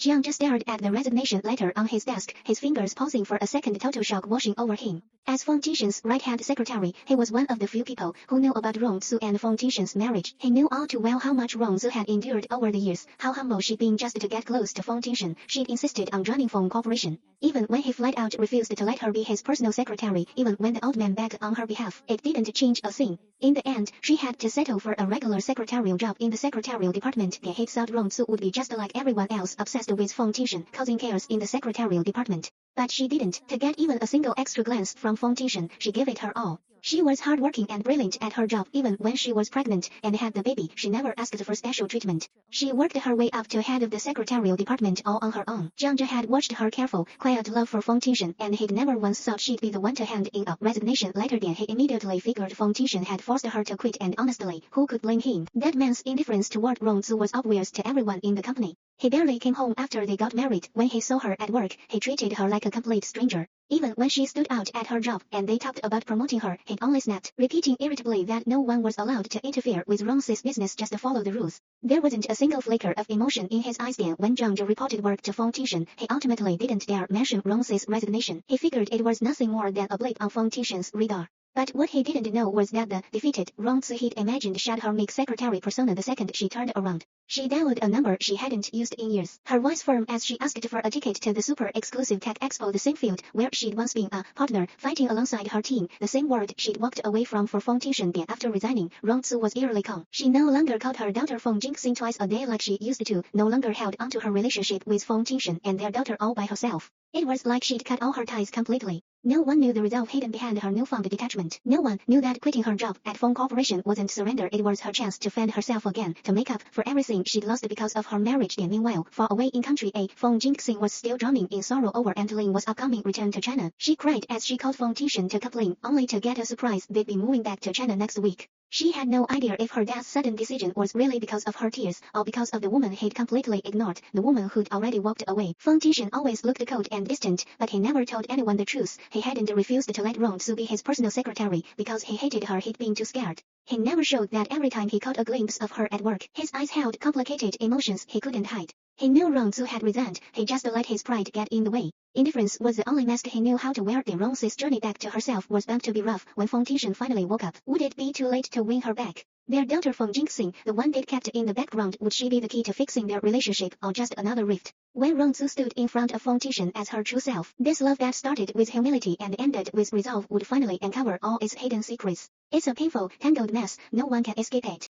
Jiang Zhe stared at the resignation letter on his desk, his fingers pausing for a second, total shock washing over him. As Feng Tingshen's right-hand secretary, he was one of the few people who knew about Rong Zhe and Feng Tingshen's marriage. He knew all too well how much Rong Zhe had endured over the years, how humble she'd been just to get close to Feng Tingshen. She'd insisted on joining Feng Corporation, even when he flat out refused to let her be his personal secretary, even when the old man begged on her behalf. It didn't change a thing. In the end, she had to settle for a regular secretarial job in the secretarial department. He thought Rong Zhe would be just like everyone else, obsessed with Feng Tingshen, causing chaos in the secretarial department. But she didn't. To get even a single extra glance from Feng Tingshen, she gave it her all. She was hardworking and brilliant at her job. Even when she was pregnant and had the baby, she never asked for special treatment. She worked her way up to head of the secretarial department all on her own. Jiang Zhe had watched her careful, quiet love for Feng Tingshen, and he'd never once thought she'd be the one to hand in a resignation letter. Then he immediately figured Feng Tingshen had forced her to quit, and honestly, who could blame him? That man's indifference toward Rong Zhe was obvious to everyone in the company. He barely came home after they got married. When he saw her at work, he treated her like a complete stranger. Even when she stood out at her job and they talked about promoting her, he'd only snapped, repeating irritably that no one was allowed to interfere with Rong Zhe's business, just to follow the rules. There wasn't a single flicker of emotion in his eyes. Then when Jiang Zhe reported work to Feng Tingshen, he ultimately didn't dare mention Rong Zhe's resignation. He figured it was nothing more than a blip on Feng Tingshen's radar. But what he didn't know was that the defeated Rong Zhe he'd imagined shot her meek secretary persona the second she turned around. She dialed a number she hadn't used in years, her voice firm as she asked for a ticket to the super-exclusive tech expo, the same field where she'd once been a partner, fighting alongside her team, the same world she'd walked away from for Feng Tingshen. Then after resigning, Rong Zhe was eerily calm. She no longer called her daughter Feng Jingxing twice a day like she used to, no longer held onto her relationship with Feng Tingshen and their daughter all by herself. It was like she'd cut all her ties completely. No one knew the resolve hidden behind her newfound detachment. No one knew that quitting her job at Feng Corporation wasn't surrender. It was her chance to find herself again, to make up for everything she'd lost because of her marriage. Then meanwhile, far away in country A, Feng Jingxing was still drowning in sorrow over Aunt Lin's upcoming return to China. She cried as she called Feng Tingshen to complain, only to get a surprise: they'd be moving back to China next week. She had no idea if her dad's sudden decision was really because of her tears, or because of the woman he'd completely ignored, the woman who'd already walked away. Feng Tingshen always looked cold and distant, but he never told anyone the truth. He hadn't refused to let Rong Zhe be his personal secretary because he hated her. He'd been too scared. He never showed that every time he caught a glimpse of her at work. His eyes held complicated emotions he couldn't hide. He knew Rong Zhe had resigned. He just let his pride get in the way. Indifference was the only mask he knew how to wear. The Rong Zhe's journey back to herself was bound to be rough. When Feng Tingshen finally woke up, would it be too late to win her back? Their daughter Feng Jingxing, the one they'd kept in the background, would she be the key to fixing their relationship, or just another rift? When Rong Zhe stood in front of Feng Tingshen as her true self, this love that started with humility and ended with resolve would finally uncover all its hidden secrets. It's a painful, tangled mess. No one can escape it.